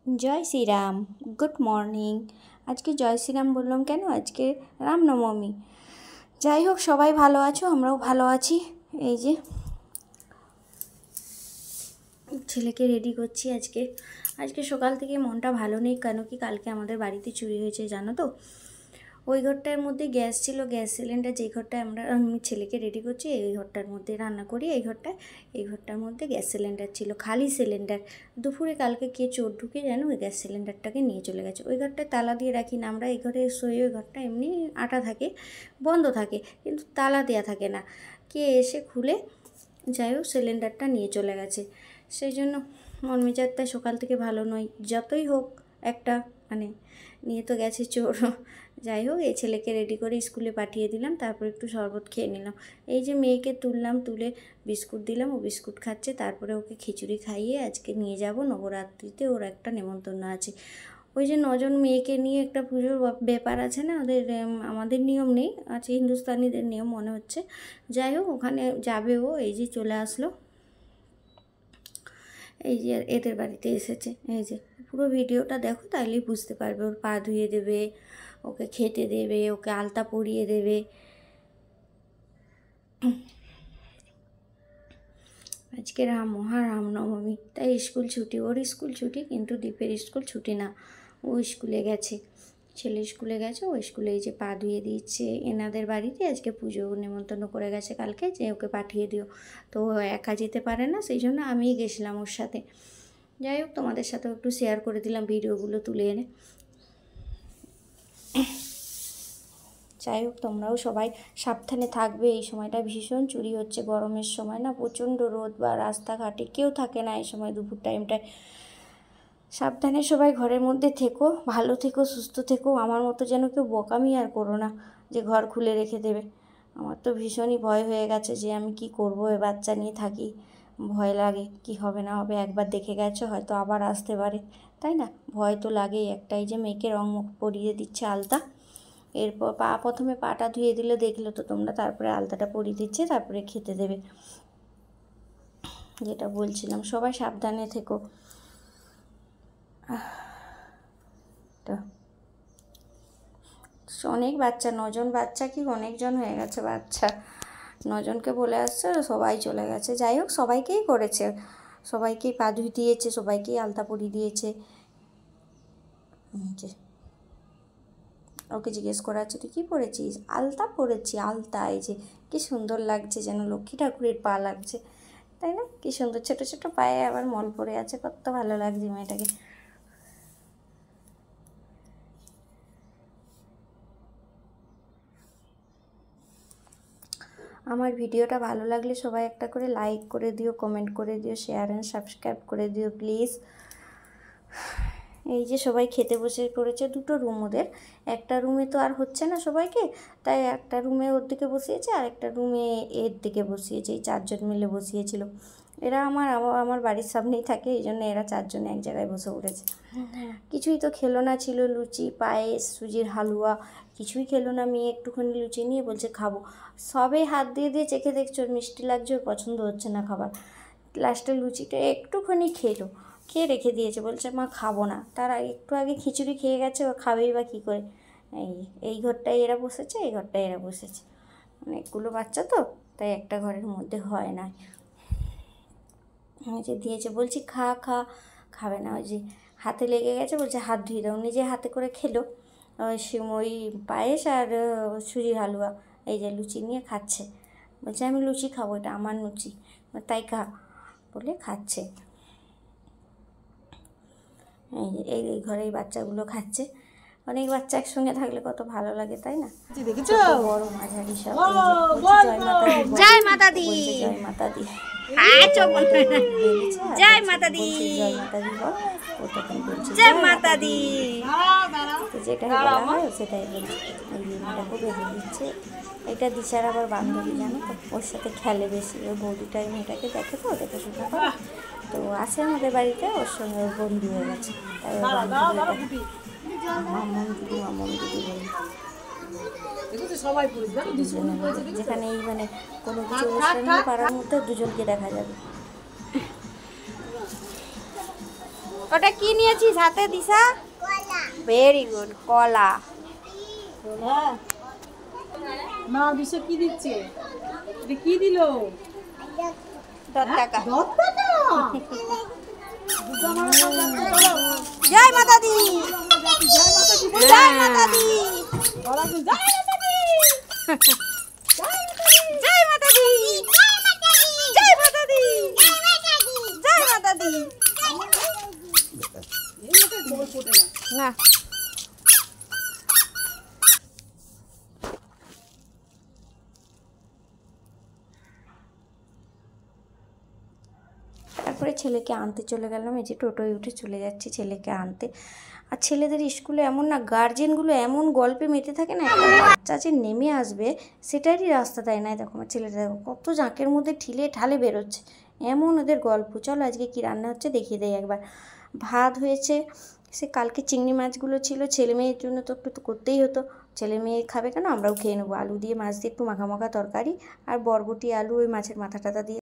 जय Shri Ram. Good morning. आज के जय श्री राम बोललाम केन? आज के रामनवमी। যাই হোক সবাই ভালো আছো, আমরাও ভালো আছি। এই যে ছেলেকে রেডি করছি। আজকে সকাল থেকে মনটা ভালো নেই, কেন কি কালকে আমাদের বাড়িতে চুরি হয়েছে জানো তো। ওই ঘরটার মধ্যে গ্যাস ছিল, গ্যাস সিলিন্ডার। যেই ঘরটায় আমি ছেলেকে রেডি করছি এই ঘরটার মধ্যে রান্না করি। এই ঘরটার মধ্যে গ্যাস সিলিন্ডার ছিল, খালি সিলিন্ডার। দুপুরে কালকে কে চোর ঢুকে যেন ওই গ্যাস সিলিন্ডারটাকে নিয়ে চলে গেছে। ওই ঘরটায় তালা দিয়ে রাখি না আমরা, এই ঘরে শোই। ওই ঘরটা এমনি আটা থাকে, বন্ধ থাকে, কিন্তু তালা দেওয়া থাকে না। কে এসে খুলে যাই হোক সিলিন্ডারটা নিয়ে চলে গেছে। সেই জন্য মন মেজাজটা সকাল থেকে ভালো নয়। যতই হোক একটা মানে নিয়ে তো গেছে চোর। যাই হোক এই ছেলেকে রেডি করে স্কুলে পাঠিয়ে দিলাম, তারপর একটু শরবত খেয়ে নিলাম। এই যে মেয়েকে তুলে বিস্কুট দিলাম, ও বিস্কুট খাচ্ছে। তারপরে ওকে খিচুড়ি খাইয়ে আজকে নিয়ে যাব নবরাত্রিতে, ওর একটা নেমন্তন্ন আছে। ওই যে 9 জন মেয়েকে নিয়ে একটা পুজোর ব্যাপার আছে না ওদের, আমাদের নিয়ম নেই, আছে হিন্দুস্তানিদের নিয়ম মনে হচ্ছে। যাই হোক ওখানে যাবে ও। এই যে চলে আসলো, এই যে এদের বাড়িতে এসেছে। এই যে পুরো ভিডিওটা দেখো, তাইলেই বুঝতে পারবে। ওর পা ধুয়ে দেবে, ওকে খেতে দেবে, ওকে আলতা পরিয়ে দেবে। আজকে মহারামনবমী, তাই স্কুল ছুটি। ওর স্কুল ছুটি, কিন্তু দীপের স্কুল ছুটি না। ও স্কুলে গেছে, ছেলে স্কুলে গেছে। ও স্কুলে এই যে পা ধুয়ে দিচ্ছে এনাদের বাড়িতে। আজকে পুজো নেমন্তন্ন করে গেছে কালকে, যে ওকে পাঠিয়ে দিও। তো ও একা যেতে পারে না, সেই জন্য আমিই গেছিলাম ওর সাথে। যাই হোক তোমাদের সাথেও একটু শেয়ার করে দিলাম ভিডিওগুলো তুলে এনে। যাই হোক তোমরাও সবাই সাবধানে থাকবে। এই সময়টা ভীষণ চুরি হচ্ছে, গরমের সময় না, প্রচণ্ড রোদ, বা রাস্তাঘাটে কেউ থাকে না এই সময়, দুপুর টাইমটায়। সাবধানে সবাই ঘরের মধ্যে থেকো, ভালো থেকো, সুস্থ থেকো। আমার মতো যেন কেউ বোকামি আর করো না যে ঘর খুলে রেখে দেবে। আমার তো ভীষণই ভয় হয়ে গেছে যে আমি কি করব, এ বাচ্চা নিয়ে থাকি, ভয় লাগে কি হবে না হবে। একবার দেখে গেছো, হয়তো আবার আসতে পারে, তাই না? ভয় তো লাগেই। একটাই যে মেয়েকে রং পরিয়ে দিচ্ছে আলতা। এরপর প্রথমে পাটা ধুয়ে দিলে, দেখলে তো তোমরা। তারপরে আলতাটা পরিয়ে দিচ্ছে, তারপরে খেতে দেবে। যেটা বলছিলাম, সবাই সাবধানে থেকো। তো অনেক বাচ্চা, 9 জন বাচ্চা, কি অনেকজন হয়ে গেছে বাচ্চা। 9 জনকে বলে আসছে, সবাই চলে গেছে। যাই হোক সবাইকেই করেছে, সবাইকেই পা ধুয়ে দিয়েছে, সবাইকেই আলতা পরিয়ে দিয়েছে। ওকে জিজ্ঞেস করা হচ্ছে তুই কী পরেছিস? আলতা পরেছি, আলতা। এই যে কী সুন্দর লাগছে, যেন লক্ষ্মী ঠাকুরের পা লাগছে, তাই না? কী সুন্দর ছোটো ছোটো পায়ে আবার মল পড়ে আছে, কত ভালো লাগছে মেয়েটাকে। আমার ভিডিওটা ভালো লাগলে সবাই একটা করে লাইক করে দিও, কমেন্ট করে দিও, শেয়ার অ্যান্ড সাবস্ক্রাইব করে দিও প্লিজ। এই যে সবাই খেতে বসে পড়েছে। 2টো রুম ওদের, একটা রুমে তো আর হচ্ছে না সবাইকে, তাই একটা রুমে ওর দিকে বসিয়েছে, আর একটা রুমে এর দিকে বসিয়েছে। এই 4 জন মিলে বসিয়েছিল। এরা আমার বাড়ির সামনেই থাকে, এই জন্য এরা 4 জন এক জায়গায় বসে পড়েছে। কিছুই তো খেলো না, ছিল লুচি, পায়েস, সুজির হালুয়া, কিছুই খেলো না। মেয়ে একটুখানি লুচি নিয়ে বলছে খাবো। সবে হাত দিয়ে চেখে দেখছো, মিষ্টি লাগছে, ওর পছন্দ হচ্ছে না খাবার। লাস্টে লুচিটা একটুখানি খেলো, খেয়ে রেখে দিয়েছে, বলছে মা খাবো না। তারা একটু আগে খিচুড়ি খেয়ে গেছে, ও খাবেই বা কী করে। এই ঘরটায় এরা বসেছে, এই ঘরটায় এরা বসেছে। অনেকগুলো বাচ্চা তো, তাই একটা ঘরের মধ্যে হয় না। যে দিয়েছে, বলছি খাবে না। ওই যে হাতে লেগে গেছে, বলছে হাত ধুয়ে দাও। নিজে হাতে করে খেলো ওই পায়েস আর সুজির হালুয়া। এই যে লুচি নিয়ে খাচ্ছে, বলছে আমি লুচি খাবো, এটা আমার লুচি, তাই খা বলে খাচ্ছে। এই ঘরে এই বাচ্চাগুলো খাচ্ছে। অনেক বাচ্চা একসঙ্গে থাকলে কত ভালো লাগে, তাই না? বড় মাঝারি সব। জয় মাতা দি, জয় মাতা দি, জয় মাতা দি, জয় মাতা দি বল। ও তখন বলছে জয় মাতা দি। তো যেটাই বলা হয় সেটাই বলছে। ওই মেয়েটাকে বেঁধে দিচ্ছে। এটা দিশার আবার বান্ধবী, জানো তো, ওর সাথে খেলে বেশি। ওর বৌদিটাই মেয়েটাকে দেখে তো, দেখাশোনা করে। তো আসে আমাদের বাড়িতে, ওর সঙ্গে ওর বন্ধু হয়ে গেছে, তাই ওর বান্ধবী মামন দিদি বলি। যেখানে এই মানে কোনো কিছু অনুষ্ঠান পাড়ার মধ্যে 2 জনকে দেখা যাবে। ওটা কি নিয়েছিস হাতে দিশা? ভেরি গুড, কলা। মা দিশা কি দিচ্ছে? এটা কি দিল? 10 টাকা। 10 টাকা? জয় মাতা দি, জয় মাতা দি, জয় মাতা দি, জয় মাতা দি, জয় মাতা দি, জয় মাতা দি, জয় মাতা দি। না তারপরে ছেলেকে আনতে চলে গেলাম, এই যে টোটোয় উঠে চলে যাচ্ছি ছেলেকে আনতে। আর ছেলেদের স্কুলে এমন না, গার্জেনগুলো এমন গল্পে মেতে থাকে না, একটা বাচ্চা যে নেমে আসবে সেটারই রাস্তা দেয় না। দেখো আমার ছেলেটা দেখো কত জাঁকের মধ্যে ঠিলে ঠালে বেরোচ্ছে, এমন ওদের গল্প। চলো আজকে কী রান্না হচ্ছে দেখিয়ে দেয় একবার। ভাত হয়েছে, সে কালকে চিংড়ি মাছগুলো ছিল, ছেলে মেয়ের জন্য তো একটু তো করতেই হতো, ছেলে মেয়ে খাবে কেন, আমরাও খেয়ে নেবো। আলু দিয়ে মাছ দিয়ে একটু মাখা মাখা তরকারি, আর বরবটি আলু ওই মাছের মাথা টাথা দিয়ে